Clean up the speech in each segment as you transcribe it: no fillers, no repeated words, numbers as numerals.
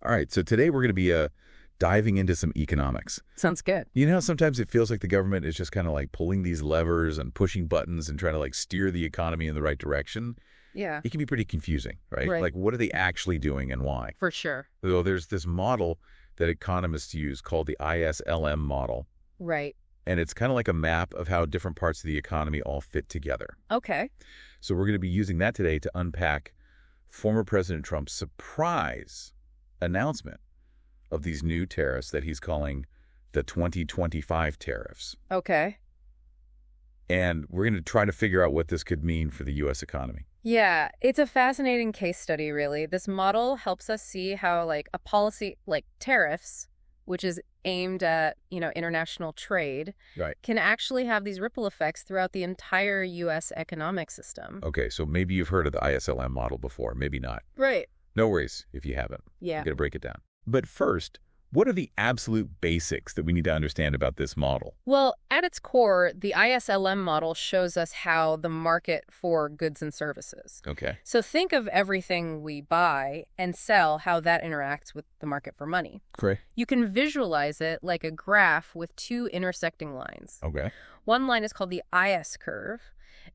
All right, so today we're going to be diving into some economics. Sounds good. You know how sometimes it feels like the government is just kind of like pulling these levers and pushing buttons and trying to like steer the economy in the right direction? Yeah, It can be pretty confusing, right? Right. Like, what are they actually doing and why? for sure. So there's this model that economists use called the ISLM model, Right. and it's kind of like a map of how different parts of the economy all fit together. Okay. So we're going to be using that today to unpack former President Trump's surprise announcement of these new tariffs that he's calling the 2025 tariffs. Okay. And we're going to try to figure out what this could mean for the U.S. economy. Yeah, it's a fascinating case study, really. This model helps us see how, like, a policy like tariffs, which is aimed at, international trade, Right. can actually have these ripple effects throughout the entire U.S. economic system. Okay, so maybe you've heard of the ISLM model before, maybe not. Right. No worries if you haven't. Yeah. I'm going to break it down. But first, what are the absolute basics that we need to understand about this model? Well, at its core, the ISLM model shows us how the market for goods and services. Okay. So think of everything we buy and sell, how that interacts with the market for money. Great. You can visualize it like a graph with two intersecting lines. Okay. One line is called the IS curve,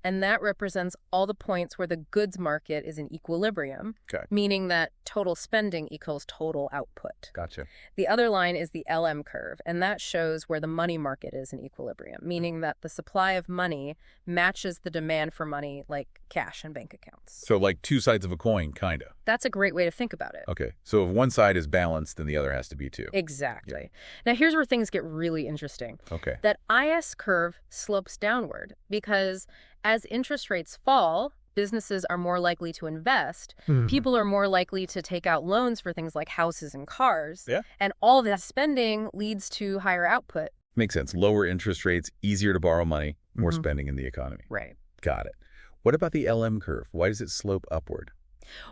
and that represents all the points where the goods market is in equilibrium, Okay. meaning that total spending equals total output. Gotcha. The other line is the LM curve, and that shows where the money market is in equilibrium, meaning that the supply of money matches the demand for money, like cash and bank accounts. So like two sides of a coin, kind of. That's a great way to think about it. Okay. So if one side is balanced, then the other has to be too. Exactly. Now, here's where things get really interesting. Okay. That IS curve slopes downward because as interest rates fall, businesses are more likely to invest. People are more likely to take out loans for things like houses and cars. Yeah. And all that spending leads to higher output. Makes sense. Lower interest rates, easier to borrow money, more Mhm. spending in the economy. Right. Got it. What about the LM curve? Why does it slope upward?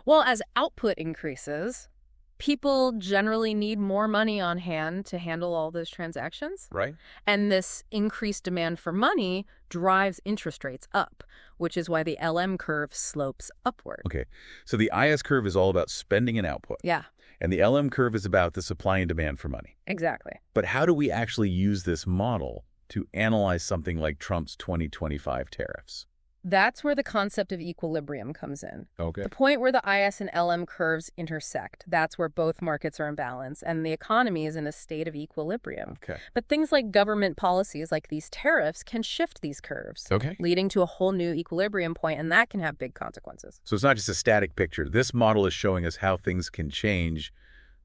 Well, as output increases, people generally need more money on hand to handle all those transactions. Right. And this increased demand for money drives interest rates up, which is why the LM curve slopes upward. Okay. So the IS curve is all about spending and output. Yeah, And the LM curve is about the supply and demand for money. exactly. But how do we actually use this model to analyze something like Trump's 2025 tariffs? That's where the concept of equilibrium comes in. Okay. The point where the IS and LM curves intersect, that's where both markets are in balance and the economy is in a state of equilibrium. Okay. But things like government policies like these tariffs can shift these curves, Okay. leading to a whole new equilibrium point, and that can have big consequences. So it's not just a static picture. This model is showing us how things can change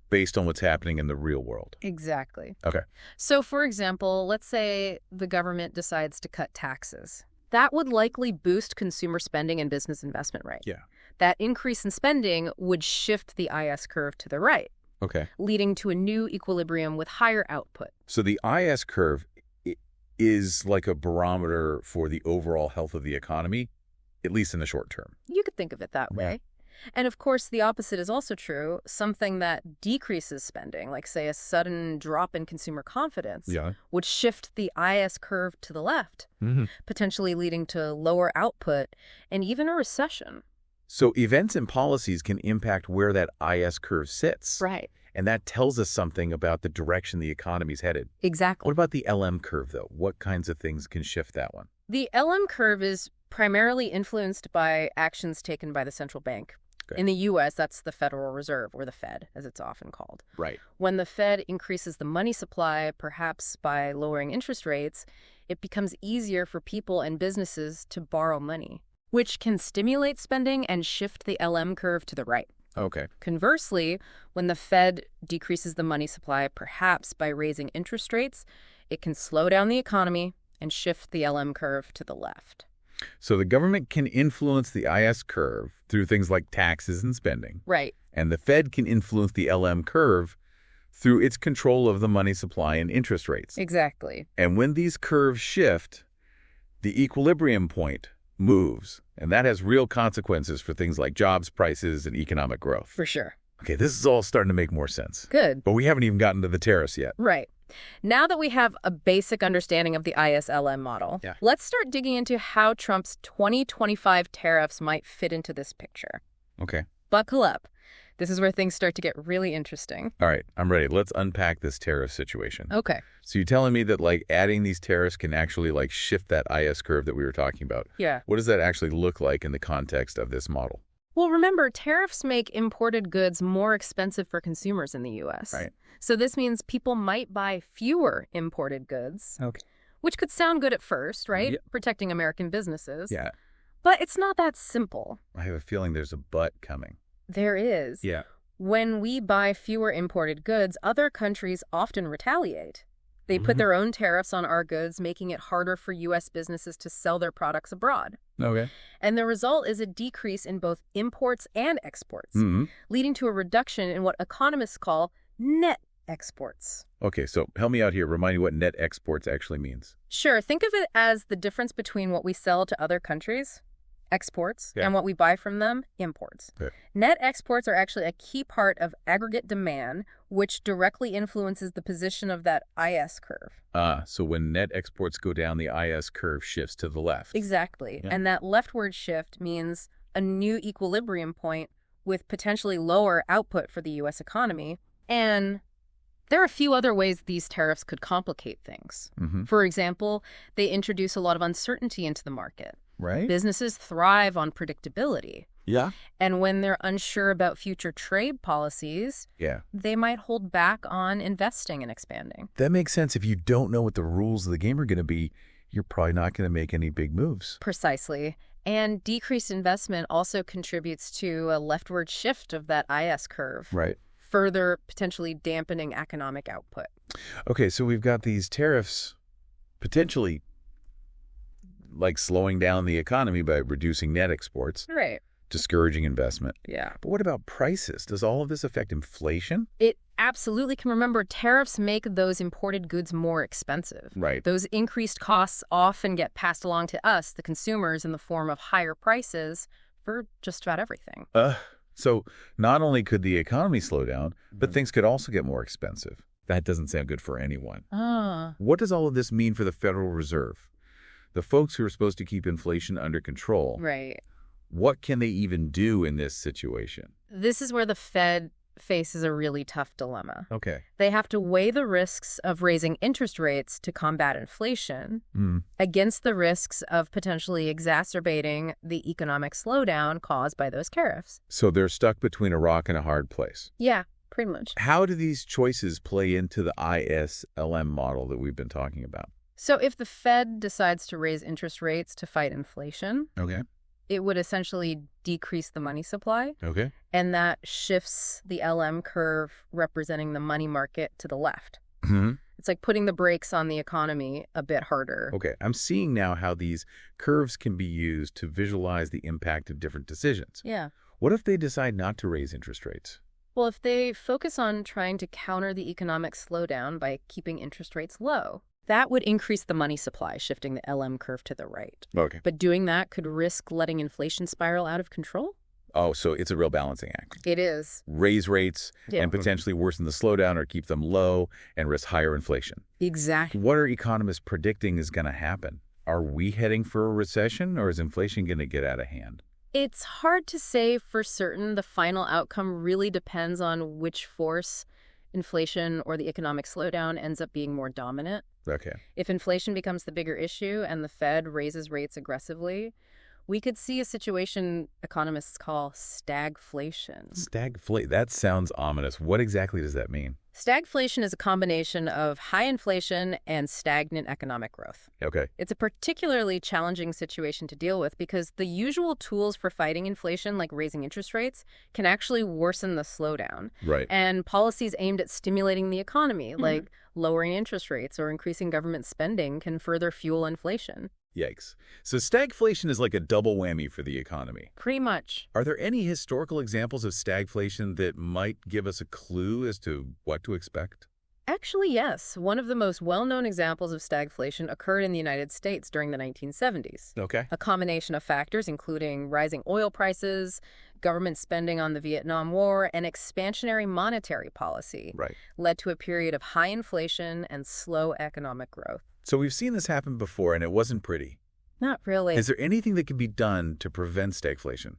based on what's happening in the real world. Exactly. Okay. So, for example, let's say the government decides to cut taxes. That would likely boost consumer spending and business investment, right? Yeah. That increase in spending would shift the IS curve to the right, Okay. leading to a new equilibrium with higher output. So the IS curve is like a barometer for the overall health of the economy, at least in the short term. You could think of it that way. And of course, the opposite is also true. Something that decreases spending, like say a sudden drop in consumer confidence, Yeah. would shift the IS curve to the left, Mm-hmm. potentially leading to lower output and even a recession. So events and policies can impact where that IS curve sits. Right. And that tells us something about the direction the economy's headed. Exactly. What about the LM curve, though? What kinds of things can shift that one? The LM curve is primarily influenced by actions taken by the central bank. Okay. In the U.S., that's the Federal Reserve, or the Fed, as it's often called. Right. When the Fed increases the money supply, perhaps by lowering interest rates, it becomes easier for people and businesses to borrow money, which can stimulate spending and shift the LM curve to the right. Okay. Conversely, when the Fed decreases the money supply, perhaps by raising interest rates, it can slow down the economy and shift the LM curve to the left. So the government can influence the IS curve through things like taxes and spending. Right. And the Fed can influence the LM curve through its control of the money supply and interest rates. Exactly. And when these curves shift, the equilibrium point moves. And that has real consequences for things like jobs, prices, and economic growth. For sure. Okay, this is all starting to make more sense. Good. But we haven't even gotten to the tariffs yet. Right. Now that we have a basic understanding of the ISLM model, Yeah. let's start digging into how Trump's 2025 tariffs might fit into this picture. Okay. Buckle up. This is where things start to get really interesting. All right, I'm ready. Let's unpack this tariff situation. Okay. So you're telling me that, like, adding these tariffs can actually, like, shift that IS curve that we were talking about. Yeah. What does that actually look like in the context of this model? Well, remember, tariffs make imported goods more expensive for consumers in the U.S. Right. So this means people might buy fewer imported goods, Okay. which could sound good at first, right? Yeah. Protecting American businesses. Yeah. But it's not that simple. I have a feeling there's a but coming. There is. Yeah. When we buy fewer imported goods, other countries often retaliate. They put their own tariffs on our goods, making it harder for U.S. businesses to sell their products abroad. Okay. And the result is a decrease in both imports and exports, leading to a reduction in what economists call net exports. Okay, so help me out here. Remind me what net exports actually means. Sure, think of it as the difference between what we sell to other countries, exports, and what we buy from them, imports. Okay. Net exports are actually a key part of aggregate demand, which directly influences the position of that IS curve. So when net exports go down, the IS curve shifts to the left. Exactly. Yeah. And that leftward shift means a new equilibrium point with potentially lower output for the U.S. economy. And there are a few other ways these tariffs could complicate things. For example, they introduce a lot of uncertainty into the market. Right? Businesses thrive on predictability. Yeah. And when they're unsure about future trade policies, Yeah. they might hold back on investing and expanding. That makes sense. If you don't know what the rules of the game are going to be, you're probably not going to make any big moves. Precisely. And decreased investment also contributes to a leftward shift of that IS curve. Right. Further potentially dampening economic output. Okay, so we've got these tariffs potentially like slowing down the economy by reducing net exports, Right. discouraging investment. Yeah. But what about prices? Does all of this affect inflation? It absolutely can. Remember, tariffs make those imported goods more expensive. Right. Those increased costs often get passed along to us, the consumers, in the form of higher prices for just about everything. So not only could the economy slow down, but things could also get more expensive. That doesn't sound good for anyone. What does all of this mean for the Federal Reserve? The folks who are supposed to keep inflation under control. Right. What can they even do in this situation? This is where the Fed faces a really tough dilemma. Okay. They have to weigh the risks of raising interest rates to combat inflation against the risks of potentially exacerbating the economic slowdown caused by those tariffs. So they're stuck between a rock and a hard place. Yeah, pretty much. How do these choices play into the ISLM model that we've been talking about? So if the Fed decides to raise interest rates to fight inflation, Okay. it would essentially decrease the money supply, Okay. and that shifts the LM curve representing the money market to the left. It's like putting the brakes on the economy a bit harder. Okay. I'm seeing now how these curves can be used to visualize the impact of different decisions. Yeah. What if they decide not to raise interest rates? Well, if they focus on trying to counter the economic slowdown by keeping interest rates low, that would increase the money supply, shifting the LM curve to the right. Okay. But doing that could risk letting inflation spiral out of control? Oh, so it's a real balancing act. It is. Raise rates Yeah. and potentially worsen the slowdown or keep them low and risk higher inflation. Exactly. What are economists predicting is going to happen? Are we heading for a recession, or is inflation going to get out of hand? It's hard to say for certain. The final outcome really depends on which force, inflation or the economic slowdown, ends up being more dominant. Okay. If inflation becomes the bigger issue and the Fed raises rates aggressively, we could see a situation economists call stagflation. Stagflate. That sounds ominous. What exactly does that mean? Stagflation is a combination of high inflation and stagnant economic growth. Okay. It's a particularly challenging situation to deal with because the usual tools for fighting inflation, like raising interest rates, can actually worsen the slowdown. Right. And policies aimed at stimulating the economy, like lowering interest rates or increasing government spending, can further fuel inflation. Yikes. So stagflation is like a double whammy for the economy. Pretty much. Are there any historical examples of stagflation that might give us a clue as to what to expect? Actually, yes. One of the most well-known examples of stagflation occurred in the United States during the 1970s. Okay. A combination of factors, including rising oil prices, government spending on the Vietnam War, and expansionary monetary policy, Right. led to a period of high inflation and slow economic growth. So we've seen this happen before, and it wasn't pretty. Not really. Is there anything that can be done to prevent stagflation?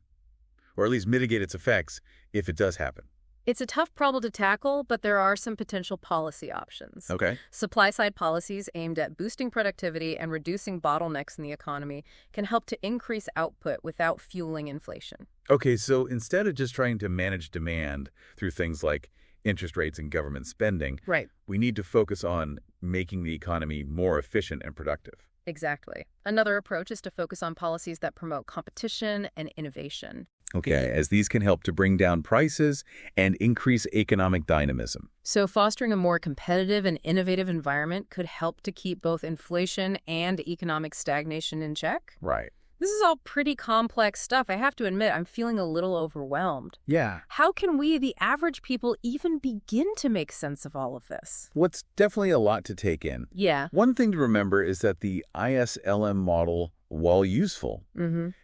or at least mitigate its effects if it does happen. It's a tough problem to tackle, but there are some potential policy options. Okay. Supply-side policies aimed at boosting productivity and reducing bottlenecks in the economy can help to increase output without fueling inflation. Okay, so instead of just trying to manage demand through things like interest rates and government spending, Right. we need to focus on making the economy more efficient and productive. Exactly. Another approach is to focus on policies that promote competition and innovation. Okay, as these can help to bring down prices and increase economic dynamism. So fostering a more competitive and innovative environment could help to keep both inflation and economic stagnation in check. Right. This is all pretty complex stuff. I have to admit, I'm feeling a little overwhelmed. Yeah. How can we, the average people, even begin to make sense of all of this? What's definitely a lot to take in. Yeah. One thing to remember is that the ISLM model, while useful,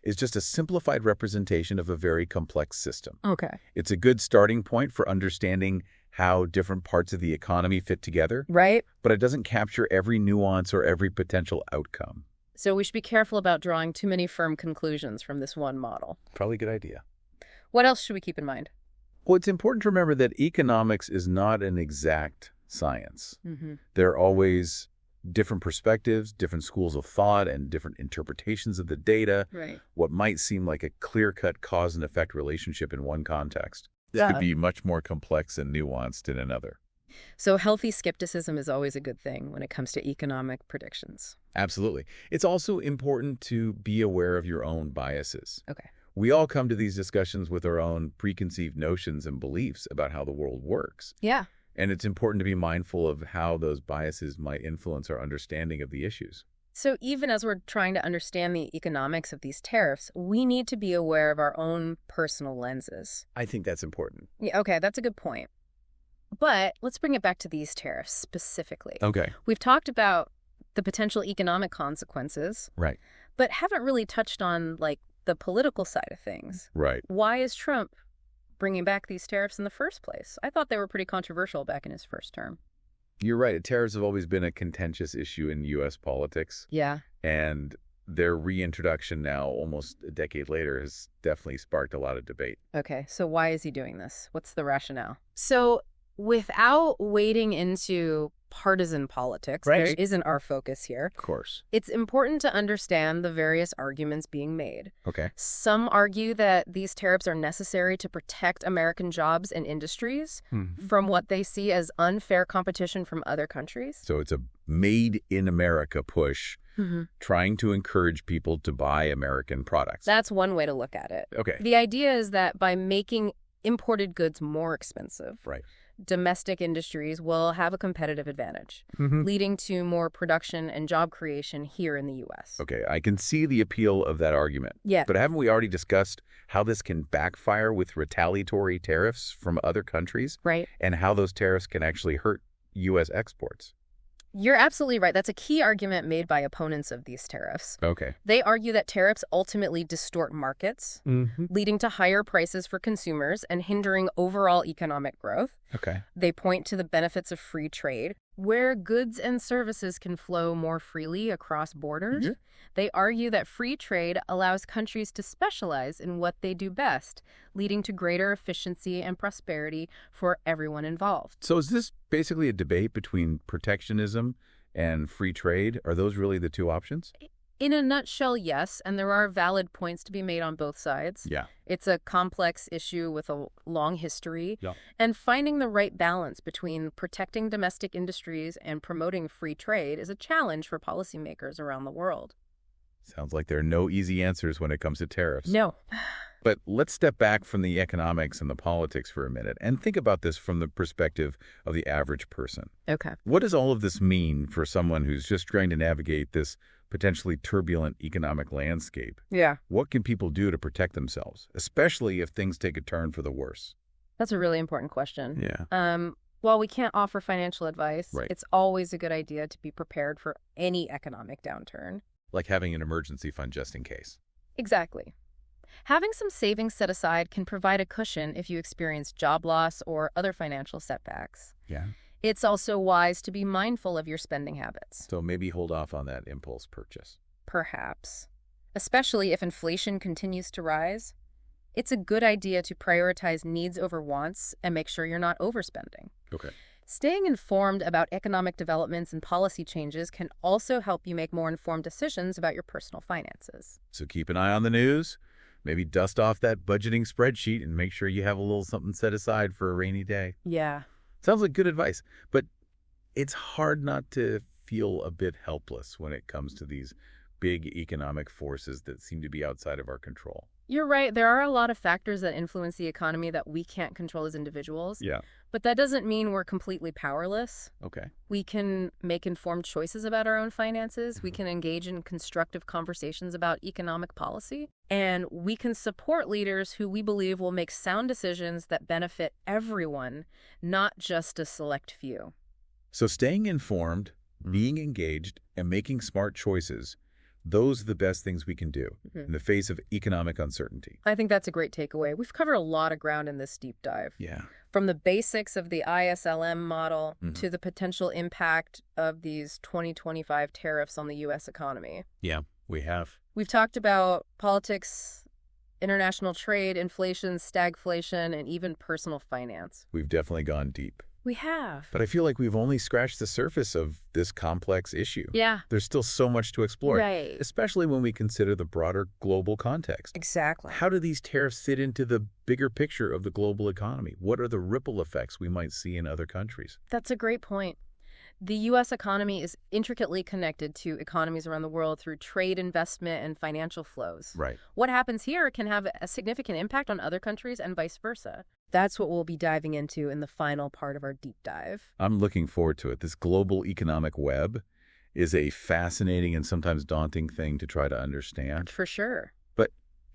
is just a simplified representation of a very complex system. Okay. It's a good starting point for understanding how different parts of the economy fit together, Right? but it doesn't capture every nuance or every potential outcome. So we should be careful about drawing too many firm conclusions from this one model. Probably a good idea. What else should we keep in mind? Well, it's important to remember that economics is not an exact science. There are always different perspectives, different schools of thought, and different interpretations of the data. Right. What might seem like a clear-cut cause and effect relationship in one context could be much more complex and nuanced in another. So healthy skepticism is always a good thing when it comes to economic predictions. Absolutely. It's also important to be aware of your own biases. Okay. We all come to these discussions with our own preconceived notions and beliefs about how the world works. Yeah. And it's important to be mindful of how those biases might influence our understanding of the issues. So even as we're trying to understand the economics of these tariffs, we need to be aware of our own personal lenses. I think that's important. Yeah, okay, that's a good point. But let's bring it back to these tariffs specifically. Okay. We've talked about the potential economic consequences, Right. but haven't really touched on, like, the political side of things. Right. Why is Trump bringing back these tariffs in the first place? I thought they were pretty controversial back in his first term. You're right. Tariffs have always been a contentious issue in U.S. politics. Yeah. And their reintroduction now, almost a decade later, has definitely sparked a lot of debate. Okay, so why is he doing this? What's the rationale? So without wading into partisan politics, Right. which isn't our focus here, Of course. it's important to understand the various arguments being made. Okay. Some argue that these tariffs are necessary to protect American jobs and industries from what they see as unfair competition from other countries. So it's a made in America push, trying to encourage people to buy American products. That's one way to look at it. Okay. The idea is that by making imported goods more expensive, Right. domestic industries will have a competitive advantage, leading to more production and job creation here in the U.S. Okay, I can see the appeal of that argument. Yeah. But haven't we already discussed how this can backfire with retaliatory tariffs from other countries? Right. And how those tariffs can actually hurt U.S. exports? You're absolutely right. That's a key argument made by opponents of these tariffs. Okay. They argue that tariffs ultimately distort markets, leading to higher prices for consumers and hindering overall economic growth. Okay. They point to the benefits of free trade, where goods and services can flow more freely across borders. They argue that free trade allows countries to specialize in what they do best, leading to greater efficiency and prosperity for everyone involved. So is this basically a debate between protectionism and free trade? Are those really the two options? In a nutshell, yes, and there are valid points to be made on both sides. Yeah. It's a complex issue with a long history, Yeah. and finding the right balance between protecting domestic industries and promoting free trade is a challenge for policymakers around the world. Sounds like there are no easy answers when it comes to tariffs. No. But let's step back from the economics and the politics for a minute and think about this from the perspective of the average person. Okay. What does all of this mean for someone who's just trying to navigate this potentially turbulent economic landscape? Yeah. What can people do to protect themselves, especially if things take a turn for the worse? That's a really important question. Yeah. While we can't offer financial advice, Right. it's always a good idea to be prepared for any economic downturn. Like having an emergency fund just in case. Exactly. Having some savings set aside can provide a cushion if you experience job loss or other financial setbacks. Yeah. It's also wise to be mindful of your spending habits. So maybe hold off on that impulse purchase. Perhaps. Especially if inflation continues to rise. It's a good idea to prioritize needs over wants and make sure you're not overspending. Okay. Staying informed about economic developments and policy changes can also help you make more informed decisions about your personal finances. So keep an eye on the news. Maybe dust off that budgeting spreadsheet and make sure you have a little something set aside for a rainy day. Yeah. Sounds like good advice, but it's hard not to feel a bit helpless when it comes to these big economic forces that seem to be outside of our control. You're right. There are a lot of factors that influence the economy that we can't control as individuals. Yeah. But that doesn't mean we're completely powerless. Okay. We can make informed choices about our own finances. We can engage in constructive conversations about economic policy. And we can support leaders who we believe will make sound decisions that benefit everyone, not just a select few. So staying informed, being engaged, and making smart choices, those are the best things we can do in the face of economic uncertainty. I think that's a great takeaway. We've covered a lot of ground in this deep dive. Yeah. From the basics of the ISLM model to the potential impact of these 2025 tariffs on the U.S. economy. Yeah, we have. We've talked about politics, international trade, inflation, stagflation, and even personal finance. We've definitely gone deep. We have. But I feel like we've only scratched the surface of this complex issue. Yeah. There's still so much to explore, Right. especially when we consider the broader global context. Exactly. How do these tariffs fit into the bigger picture of the global economy? What are the ripple effects we might see in other countries? That's a great point. The U.S. economy is intricately connected to economies around the world through trade, investment, and financial flows. Right. What happens here can have a significant impact on other countries and vice versa. That's what we'll be diving into in the final part of our deep dive. I'm looking forward to it. This global economic web is a fascinating and sometimes daunting thing to try to understand. For sure. But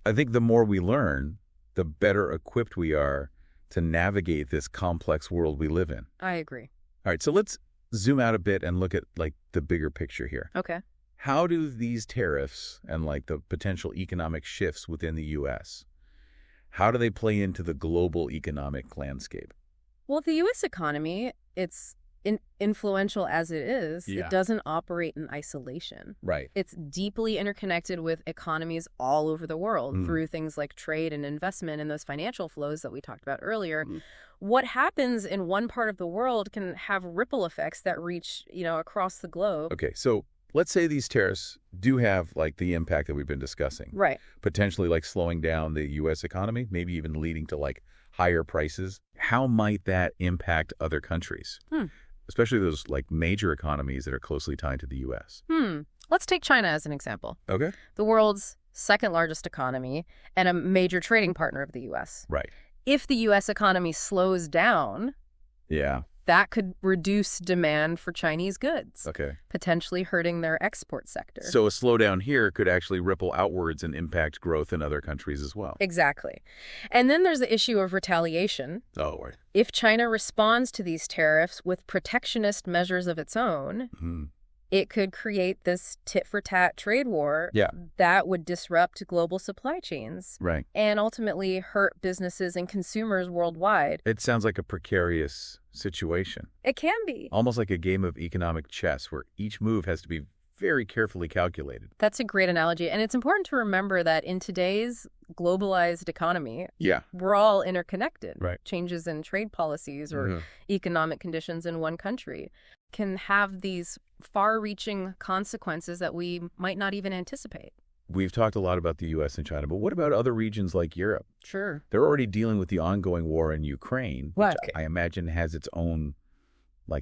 I think the more we learn, the better equipped we are to navigate this complex world we live in. I agree. All right, so let's zoom out a bit and look at the bigger picture here. Okay. How do these tariffs and the potential economic shifts within the U.S., how do they play into the global economic landscape? Well, the U.S. economy, it's influential as it is, it doesn't operate in isolation. Right. It's deeply interconnected with economies all over the world through things like trade and investment and those financial flows that we talked about earlier. What happens in one part of the world can have ripple effects that reach, across the globe. Okay, so let's say these tariffs do have the impact that we've been discussing. Right. Potentially slowing down the U.S. economy, maybe even leading to higher prices. How might that impact other countries? Especially those major economies that are closely tied to the U.S. Let's take China as an example. Okay. The world's second largest economy and a major trading partner of the U.S. Right. If the U.S. economy slows down, that could reduce demand for Chinese goods, potentially hurting their export sector. So a slowdown here could actually ripple outwards and impact growth in other countries as well. Exactly. And then there's the issue of retaliation. Oh, right. If China responds to these tariffs with protectionist measures of its own, it could create this tit-for-tat trade war that would disrupt global supply chains and ultimately hurt businesses and consumers worldwide. It sounds like a precarious situation. It can be. Almost like a game of economic chess where each move has to be very carefully calculated. That's a great analogy. And it's important to remember that in today's globalized economy, we're all interconnected. Right. Changes in trade policies or economic conditions in one country can have these far-reaching consequences that we might not even anticipate. We've talked a lot about the U.S. and China, but what about other regions like Europe? Sure. They're already dealing with the ongoing war in Ukraine, which I imagine has its own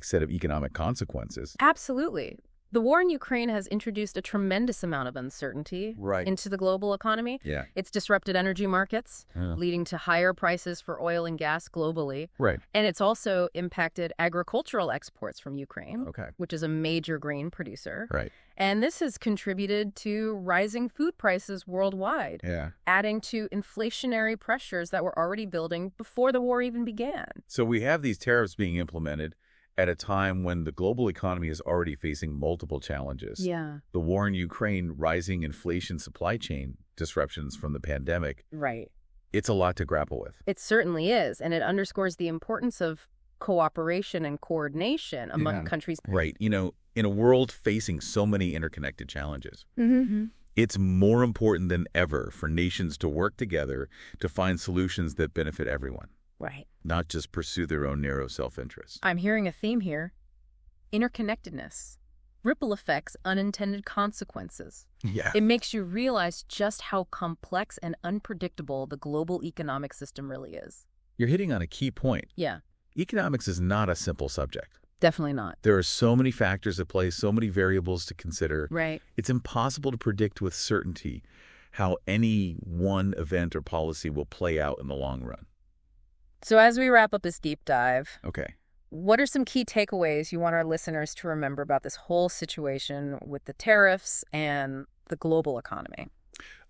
set of economic consequences. Absolutely. The war in Ukraine has introduced a tremendous amount of uncertainty into the global economy. Yeah. It's disrupted energy markets, leading to higher prices for oil and gas globally. Right. And it's also impacted agricultural exports from Ukraine, Okay. which is a major grain producer. Right. And this has contributed to rising food prices worldwide, adding to inflationary pressures that were already building before the war even began. So we have these tariffs being implemented at a time when the global economy is already facing multiple challenges. Yeah. The war in Ukraine, rising inflation, supply chain disruptions from the pandemic. Right. It's a lot to grapple with. It certainly is, and it underscores the importance of cooperation and coordination among countries. Right. In a world facing so many interconnected challenges, It's more important than ever for nations to work together to find solutions that benefit everyone, Right. not just pursue their own narrow self-interest. I'm hearing a theme here. Interconnectedness. Ripple effects, unintended consequences. Yeah. It makes you realize just how complex and unpredictable the global economic system really is. You're hitting on a key point. Yeah, Economics is not a simple subject. definitely not. There are so many factors at play, so many variables to consider. Right. It's impossible to predict with certainty how any one event or policy will play out in the long run. So as we wrap up this deep dive, Okay. what are some key takeaways you want our listeners to remember about this whole situation with the tariffs and the global economy?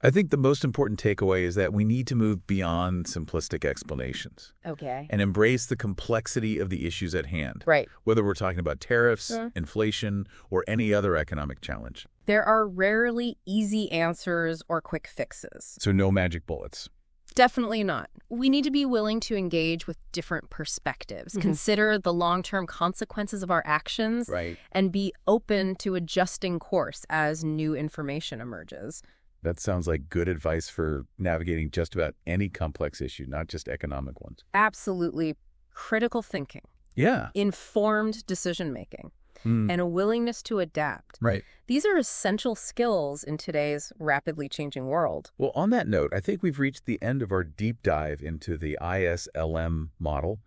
I think the most important takeaway is that we need to move beyond simplistic explanations Okay. and embrace the complexity of the issues at hand, Right. whether we're talking about tariffs, inflation, or any other economic challenge. There are rarely easy answers or quick fixes. So no magic bullets. Definitely not. We need to be willing to engage with different perspectives, consider the long-term consequences of our actions, Right. and be open to adjusting course as new information emerges. That sounds like good advice for navigating just about any complex issue, not just economic ones. Absolutely critical thinking, Yeah. informed decision-making, and a willingness to adapt. Right. These are essential skills in today's rapidly changing world. Well, on that note, I think we've reached the end of our deep dive into the ISLM model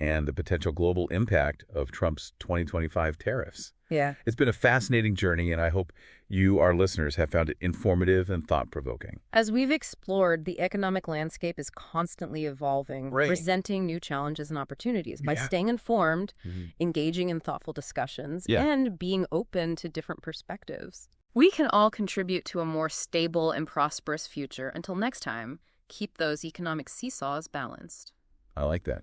and the potential global impact of Trump's 2025 tariffs. Yeah. It's been a fascinating journey, and I hope you, our listeners, have found it informative and thought-provoking. As we've explored, the economic landscape is constantly evolving, Right. presenting new challenges and opportunities. By Yeah. staying informed, engaging in thoughtful discussions, and being open to different perspectives, we can all contribute to a more stable and prosperous future. Until next time, keep those economic seesaws balanced. I like that.